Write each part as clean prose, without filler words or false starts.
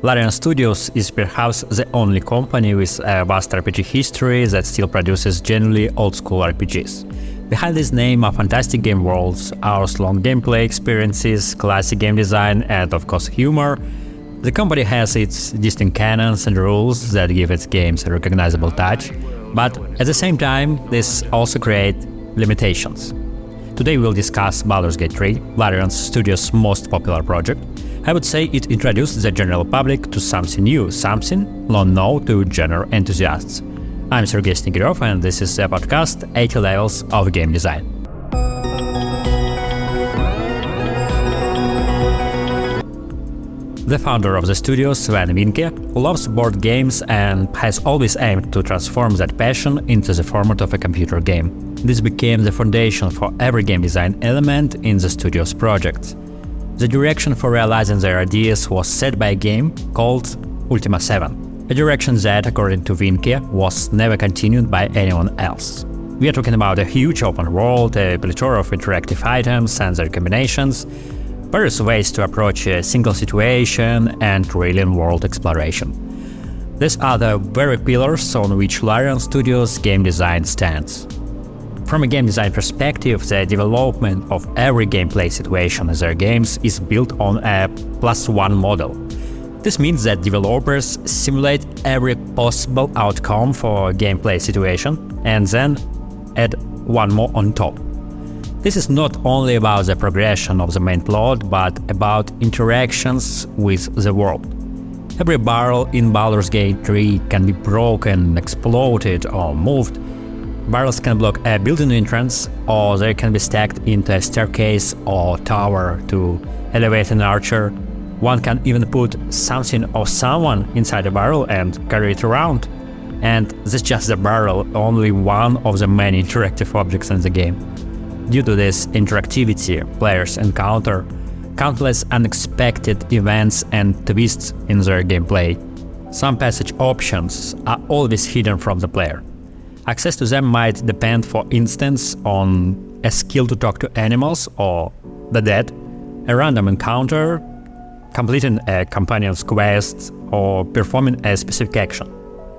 Larian Studios is perhaps the only company with a vast RPG history that still produces genuinely old-school RPGs. Behind this name are fantastic game worlds, hours-long gameplay experiences, classic game design, and of course humor. The company has its distinct canons and rules that give its games a recognizable touch, but at the same time, this also creates limitations. Today we'll discuss Baldur's Gate 3, Larian Studios' most popular project. I would say it introduced the general public to something new, something not known to genre enthusiasts. I'm Sergey Snigirov, and this is the podcast 80 Levels of Game Design. The founder of the studio, Sven Vincke, loves board games and has always aimed to transform that passion into the format of a computer game. This became the foundation for every game design element in the studio's projects. The direction for realizing their ideas was set by a game called Ultima 7, a direction that, according to Vincke, was never continued by anyone else. We are talking about a huge open world, a plethora of interactive items and their combinations, various ways to approach a single situation, and alien world exploration. These are the very pillars on which Larian Studios' game design stands. From a game design perspective, the development of every gameplay situation in their games is built on a +1 model. This means that developers simulate every possible outcome for a gameplay situation and then add one more on top. This is not only about the progression of the main plot, but about interactions with the world. Every barrel in Baldur's Gate 3 can be broken, exploded, or moved. Barrels can block a building entrance, or they can be stacked into a staircase or tower to elevate an archer. One can even put something or someone inside a barrel and carry it around. And this is just the barrel, only one of the many interactive objects in the game. Due to this interactivity, players encounter countless unexpected events and twists in their gameplay. Some passage options are always hidden from the player. Access to them might depend, for instance, on a skill to talk to animals or the dead, a random encounter, completing a companion's quest, or performing a specific action.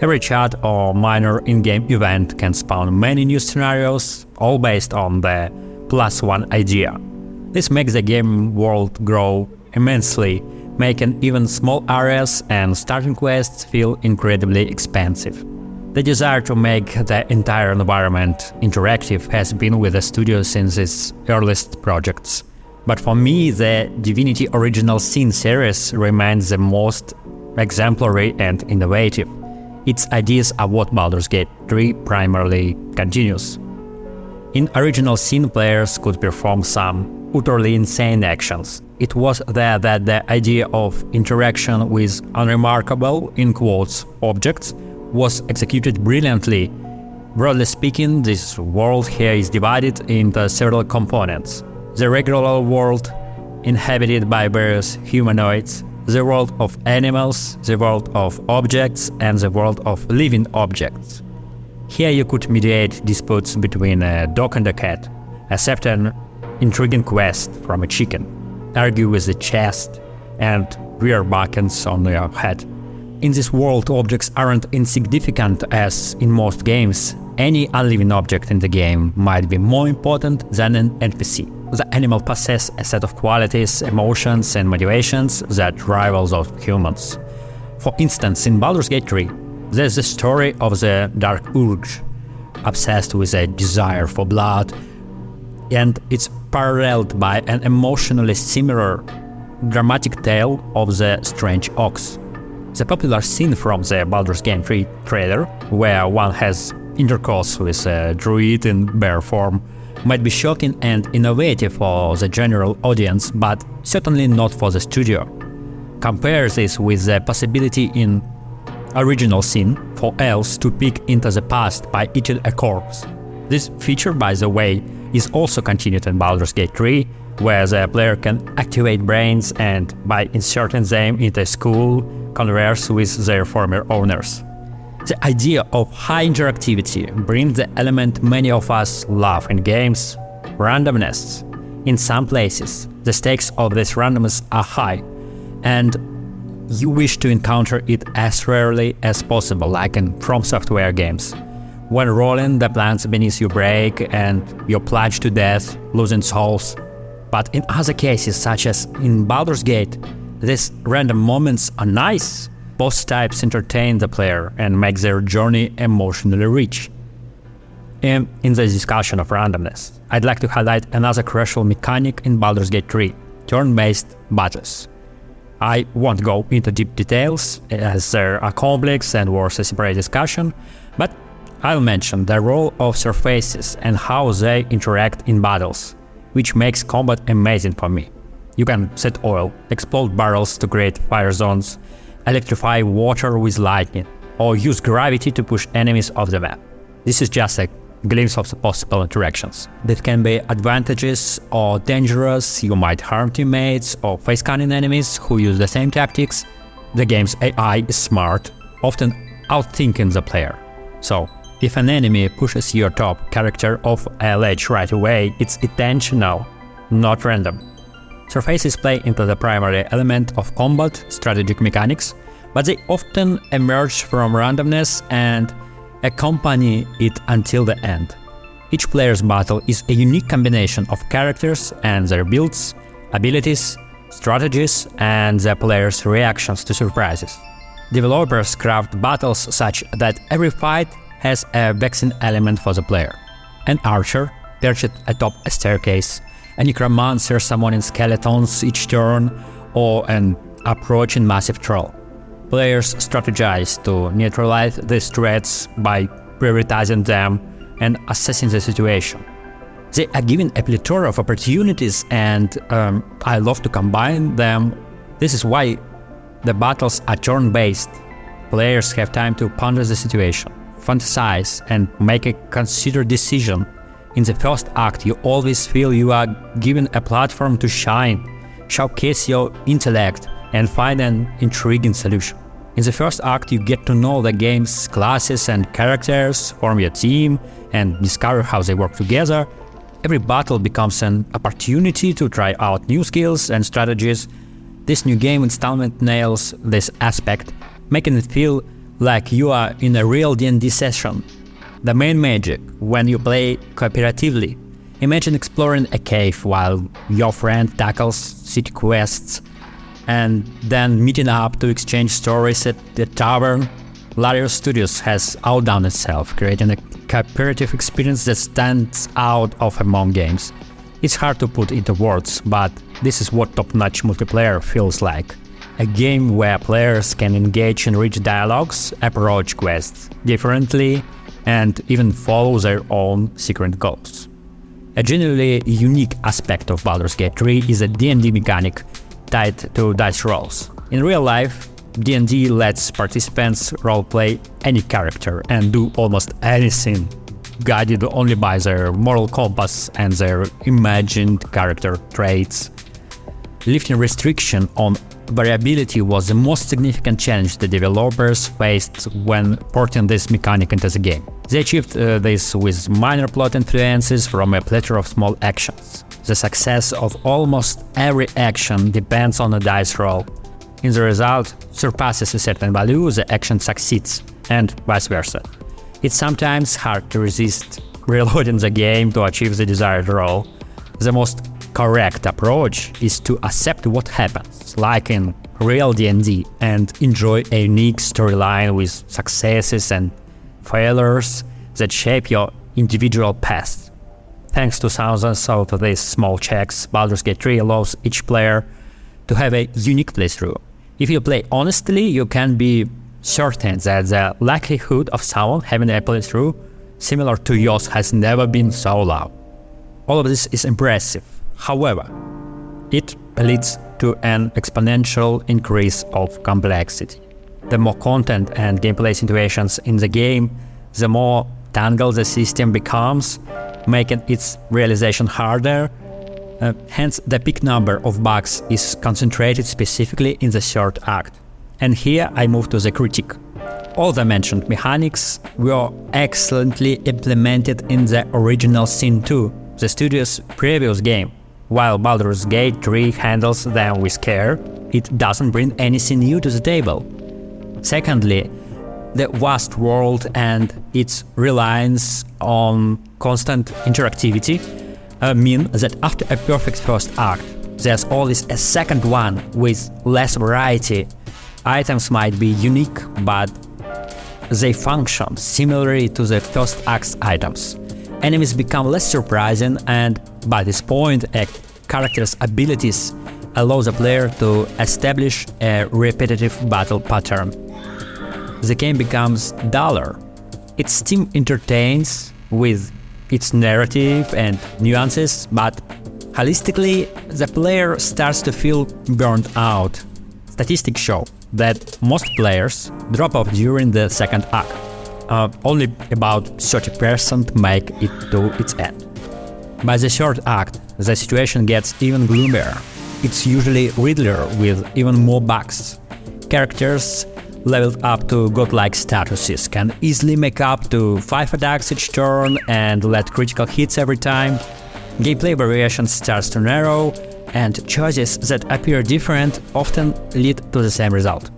Every chat or minor in-game event can spawn many new scenarios, all based on the +1 idea. This makes the game world grow immensely, making even small areas and starting quests feel incredibly expansive. The desire to make the entire environment interactive has been with the studio since its earliest projects. But for me, the Divinity Original Sin series remains the most exemplary and innovative. Its ideas are what Baldur's Gate 3 primarily continues. In Original Sin, players could perform some utterly insane actions. It was there that the idea of interaction with unremarkable, in quotes, objects was executed brilliantly. Broadly speaking, this world here is divided into several components. The regular world, inhabited by various humanoids, the world of animals, the world of objects, and the world of living objects. Here you could mediate disputes between a dog and a cat, accept an intriguing quest from a chicken, argue with the chest, and rear buttons on your head. In this world, objects aren't insignificant as in most games. Any unliving object in the game might be more important than an NPC. The animal possesses a set of qualities, emotions, and motivations that rival those of humans. For instance, in Baldur's Gate 3, there's the story of the Dark Urge, obsessed with a desire for blood, and it's paralleled by an emotionally similar, dramatic tale of the Strange Ox. The popular scene from the Baldur's Gate 3 trailer, where one has intercourse with a druid in bear form, might be shocking and innovative for the general audience, but certainly not for the studio. Compare this with the possibility in Original Sin for elves to peek into the past by eating a corpse. This feature, by the way, is also continued in Baldur's Gate 3, where the player can activate brains and, by inserting them into a school, converse with their former owners. The idea of high interactivity brings the element many of us love in games, randomness. In some places, the stakes of this randomness are high, and you wish to encounter it as rarely as possible, like in From Software games. When rolling, the plants beneath you break and you plunge to death, losing souls. But in other cases, such as in Baldur's Gate, these random moments are nice. Both types entertain the player and make their journey emotionally rich. In the discussion of randomness, I'd like to highlight another crucial mechanic in Baldur's Gate 3, turn-based battles. I won't go into deep details, as there are complex and worth a separate discussion, but I'll mention the role of surfaces and how they interact in battles, which makes combat amazing for me. You can set oil, explode barrels to create fire zones, electrify water with lightning, or use gravity to push enemies off the map. This is just a glimpse of the possible interactions. That can be advantageous or dangerous. You might harm teammates or face cunning enemies who use the same tactics. The game's AI is smart, often outthinking the player. So, if an enemy pushes your top character off a ledge right away, it's intentional, not random. Surfaces play into the primary element of combat, strategic mechanics, but they often emerge from randomness and accompany it until the end. Each player's battle is a unique combination of characters and their builds, abilities, strategies, and the player's reactions to surprises. Developers craft battles such that every fight has a vexing element for the player. An archer perched atop a staircase, a necromancer summoning skeletons each turn, or an approaching massive troll. Players strategize to neutralize these threats by prioritizing them and assessing the situation. They are given a plethora of opportunities, and I love to combine them. This is why the battles are turn-based. Players have time to ponder the situation, fantasize, and make a considered decision. In the first act, you always feel you are given a platform to shine, showcase your intellect, and find an intriguing solution. In the first act, you get to know the game's classes and characters, form your team, and discover how they work together. Every battle becomes an opportunity to try out new skills and strategies. This new game installment nails this aspect, making it feel like you are in a real D&D session. The main magic, when you play cooperatively. Imagine exploring a cave while your friend tackles city quests, and then meeting up to exchange stories at the tavern. Larios Studios has outdone itself, creating a cooperative experience that stands out of among games. It's hard to put into words, but this is what top-notch multiplayer feels like. A game where players can engage in rich dialogues, approach quests differently, and even follow their own secret goals. A genuinely unique aspect of Baldur's Gate 3 is a D&D mechanic tied to dice rolls. In real life, D&D lets participants roleplay any character and do almost anything, guided only by their moral compass and their imagined character traits. Lifting restriction on variability was the most significant challenge the developers faced when porting this mechanic into the game. They achieved this with minor plot influences from a plethora of small actions. The success of almost every action depends on a dice roll. If the result surpasses a certain value, the action succeeds, and vice versa. It's sometimes hard to resist reloading the game to achieve the desired roll. The most correct approach is to accept what happens, like in real D&D, and enjoy a unique storyline with successes and failures that shape your individual path. Thanks to thousands of these small checks, Baldur's Gate 3 allows each player to have a unique playthrough. If you play honestly, you can be certain that the likelihood of someone having a playthrough similar to yours has never been so low. All of this is impressive. However, it leads to an exponential increase of complexity. The more content and gameplay situations in the game, the more tangled the system becomes, making its realization harder. Hence, the peak number of bugs is concentrated specifically in the third act. And here I move to the critique. All the mentioned mechanics were excellently implemented in the original Sin 2, the studio's previous game. While Baldur's Gate 3 handles them with care, it doesn't bring anything new to the table. Secondly, the vast world and its reliance on constant interactivity mean that after a perfect first act, there's always a second one with less variety. Items might be unique, but they function similarly to the first act's items. Enemies become less surprising, and by this point, a character's abilities allow the player to establish a repetitive battle pattern. The game becomes duller. Its theme entertains with its narrative and nuances, but holistically, the player starts to feel burned out. Statistics show that most players drop off during the second act. Only about 30% make it to its end. By the third act, the situation gets even gloomier. It's usually Riddler with even more bugs. Characters leveled up to godlike statuses can easily make up to 5 attacks each turn and let critical hits every time. Gameplay variation starts to narrow, and choices that appear different often lead to the same result.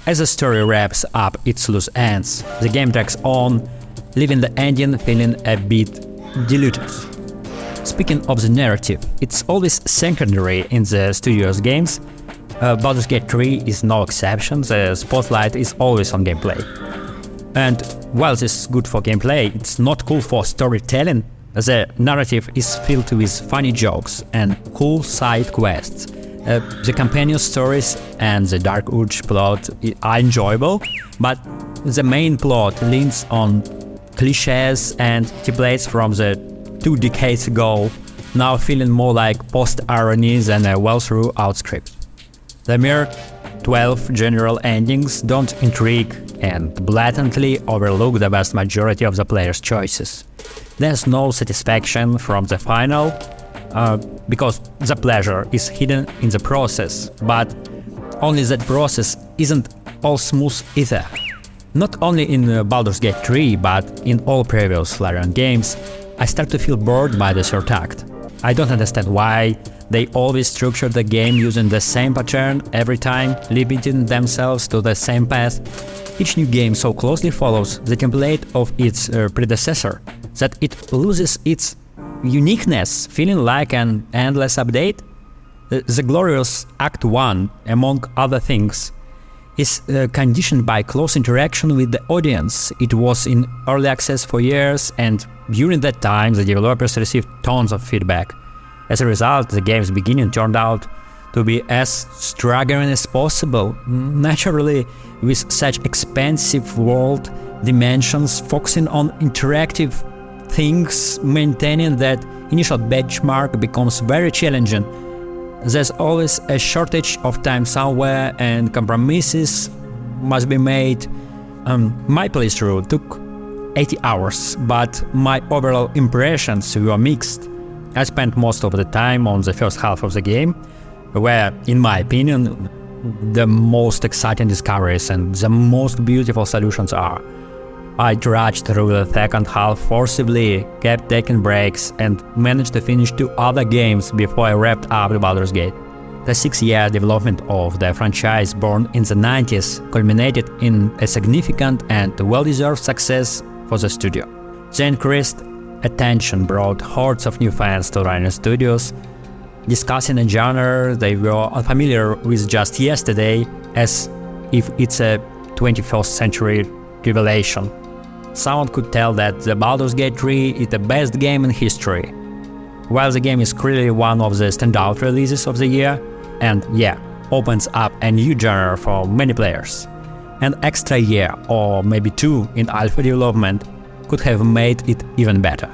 As the story wraps up its loose ends, the game drags on, leaving the ending feeling a bit diluted. Speaking of the narrative, it's always secondary in the studio's games. Baldur's Gate 3 is no exception, the spotlight is always on gameplay. And while this is good for gameplay, it's not cool for storytelling. The narrative is filled with funny jokes and cool side quests. The companion stories and the Dark Urge plot are enjoyable, but the main plot leans on cliches and templates from the 2 decades ago, now feeling more like post-irony than a well-thought-out script. The mere 12 general endings don't intrigue and blatantly overlook the vast majority of the player's choices. There's no satisfaction from the final, because the pleasure is hidden in the process, but only that process isn't all smooth either. Not only in Baldur's Gate 3, but in all previous Larian games, I start to feel bored by the third act. I don't understand why they always structure the game using the same pattern every time, limiting themselves to the same path. Each new game so closely follows the template of its predecessor that it loses its uniqueness, feeling like an endless update. The glorious Act 1, among other things, is conditioned by close interaction with the audience. It was in early access for years, and during that time the developers received tons of feedback. As a result, the game's beginning turned out to be as staggering as possible. Naturally, with such expansive world dimensions, focusing on interactive things, maintaining that initial benchmark becomes very challenging. There's always a shortage of time somewhere, and compromises must be made. My playthrough took 80 hours, but my overall impressions were mixed. I spent most of the time on the first half of the game, where, in my opinion, the most exciting discoveries and the most beautiful solutions are. I trudged through the second half forcibly, kept taking breaks, and managed to finish 2 other games before I wrapped up Baldur's Gate. The 6-year development of the franchise, born in the 90s, culminated in a significant and well-deserved success for the studio. The increased attention brought hordes of new fans to Larian Studios, discussing a genre they were unfamiliar with just yesterday, as if it's a 21st century revelation. Someone could tell that the Baldur's Gate 3 is the best game in history. While the game is clearly one of the standout releases of the year, and opens up a new genre for many players, an extra year or maybe 2 in alpha development could have made it even better.